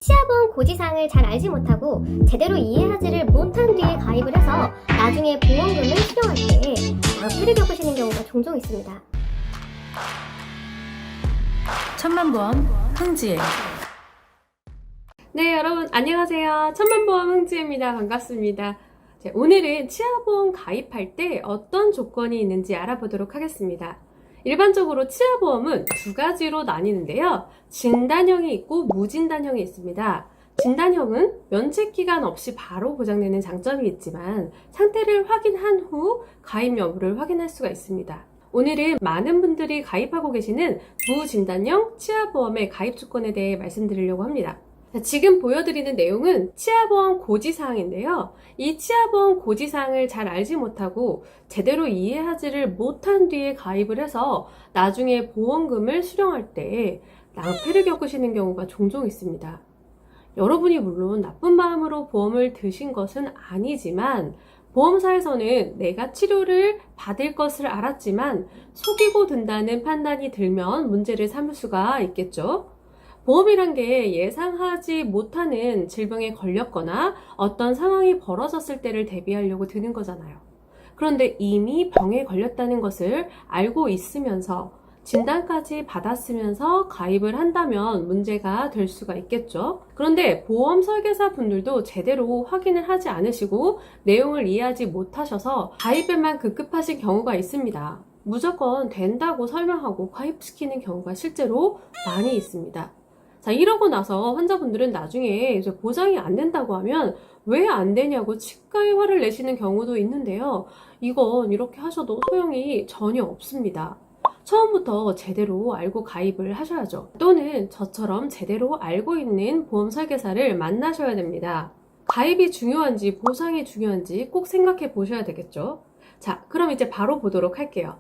치아보험 고지사항을 잘 알지 못하고 제대로 이해하지를 못한 뒤에 가입을 해서 나중에 보험금을 수령할 때 낭패를 겪으시는 경우가 종종 있습니다. 천만보험 흥지혜. 네, 여러분 안녕하세요. 천만보험 흥지혜입니다. 반갑습니다. 오늘은 치아보험 가입할 때 어떤 조건이 있는지 알아보도록 하겠습니다. 일반적으로 치아보험은 두 가지로 나뉘는데요. 진단형이 있고 무진단형이 있습니다. 진단형은 면책기간 없이 바로 보장되는 장점이 있지만 상태를 확인한 후 가입 여부를 확인할 수가 있습니다. 오늘은 많은 분들이 가입하고 계시는 무진단형 치아보험의 가입 조건에 대해 말씀드리려고 합니다. 지금 보여드리는 내용은 치아보험 고지사항인데요. 이 치아보험 고지사항을 잘 알지 못하고 제대로 이해하지를 못한 뒤에 가입을 해서 나중에 보험금을 수령할 때 낭패를 겪으시는 경우가 종종 있습니다. 여러분이 물론 나쁜 마음으로 보험을 드신 것은 아니지만 보험사에서는 내가 치료를 받을 것을 알았지만 속이고 든다는 판단이 들면 문제를 삼을 수가 있겠죠. 보험이란 게 예상하지 못하는 질병에 걸렸거나 어떤 상황이 벌어졌을 때를 대비하려고 드는 거잖아요. 그런데 이미 병에 걸렸다는 것을 알고 있으면서 진단까지 받았으면서 가입을 한다면 문제가 될 수가 있겠죠. 그런데 보험 설계사 분들도 제대로 확인을 하지 않으시고 내용을 이해하지 못하셔서 가입에만 급급하신 경우가 있습니다. 무조건 된다고 설명하고 가입시키는 경우가 실제로 많이 있습니다. 자, 이러고 나서 환자분들은 나중에 이제 보장이 안 된다고 하면 왜 안 되냐고 치과에 화를 내시는 경우도 있는데요. 이건 이렇게 하셔도 소용이 전혀 없습니다. 처음부터 제대로 알고 가입을 하셔야죠. 또는 저처럼 제대로 알고 있는 보험 설계사를 만나셔야 됩니다. 가입이 중요한지 보상이 중요한지 꼭 생각해 보셔야 되겠죠. 자, 그럼 이제 바로 보도록 할게요.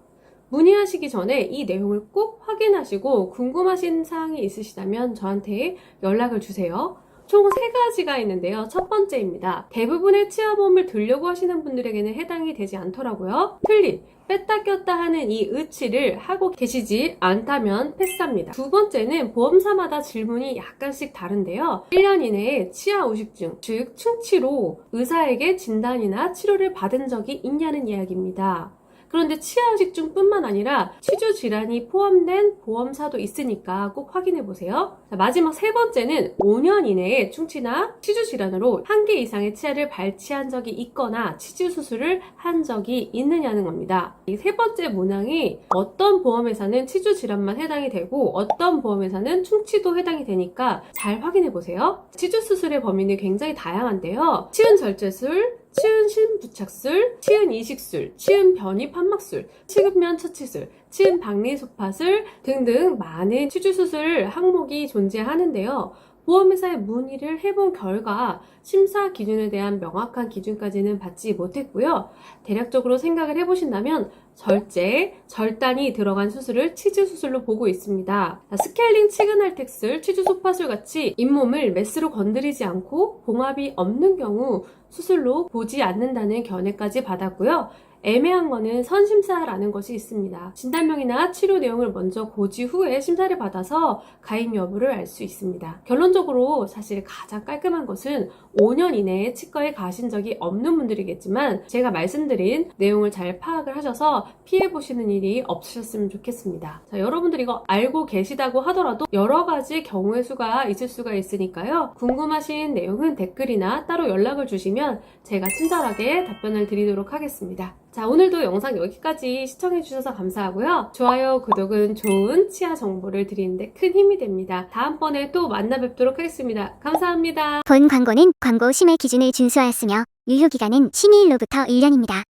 문의하시기 전에 이 내용을 꼭 확인하시고 궁금하신 사항이 있으시다면 저한테 연락을 주세요. 총 3가지가 있는데요. 첫 번째입니다. 대부분의 치아보험을 들려고 하시는 분들에게는 해당이 되지 않더라고요. 틀린, 뺐다 꼈다 하는 이 의치를 하고 계시지 않다면 패스합니다. 두 번째는 보험사마다 질문이 약간씩 다른데요. 1년 이내에 치아 우식증, 즉 충치로 의사에게 진단이나 치료를 받은 적이 있냐는 이야기입니다. 그런데 치아우식증뿐만 아니라 치주 질환이 포함된 보험사도 있으니까 꼭 확인해 보세요. 자, 마지막 3번째는 5년 이내에 충치나 치주 질환으로 1개 이상의 치아를 발치한 적이 있거나 치주 수술을 한 적이 있느냐는 겁니다. 이 3번째 문항이 어떤 보험회사는 치주 질환만 해당이 되고 어떤 보험회사는 충치도 해당이 되니까 잘 확인해 보세요. 치주 수술의 범위는 굉장히 다양한데요. 치은 절제술, 치은 신부착술, 치은 이식술, 치은 변이 판막술, 치근면 처치술, 치은 박리소파술 등등 많은 치주수술 항목이 존재하는데요. 보험회사에 문의를 해본 결과 심사 기준에 대한 명확한 기준까지는 받지 못했고요. 대략적으로 생각을 해보신다면 절제, 절단이 들어간 수술을 치주수술로 보고 있습니다. 스케일링 치근할텍술, 치주소파술 같이 잇몸을 메스로 건드리지 않고 봉합이 없는 경우 수술로 보지 않는다는 견해까지 받았고요. 애매한 거는 선심사라는 것이 있습니다. 진단명이나 치료 내용을 먼저 고지 후에 심사를 받아서 가입 여부를 알 수 있습니다. 결론적으로 사실 가장 깔끔한 것은 5년 이내에 치과에 가신 적이 없는 분들이겠지만 제가 말씀드린 내용을 잘 파악을 하셔서 피해보시는 일이 없으셨으면 좋겠습니다. 자, 여러분들 이거 알고 계시다고 하더라도 여러 가지 경우의 수가 있을 수가 있으니까요. 궁금하신 내용은 댓글이나 따로 연락을 주시면 제가 친절하게 답변을 드리도록 하겠습니다. 자, 오늘도 영상 여기까지 시청해주셔서 감사하고요. 좋아요, 구독은 좋은 치아 정보를 드리는데 큰 힘이 됩니다. 다음번에 또 만나 뵙도록 하겠습니다. 감사합니다. 본 광고는 광고 심의 기준을 준수하였으며 유효기간은 심의일로부터 1년입니다.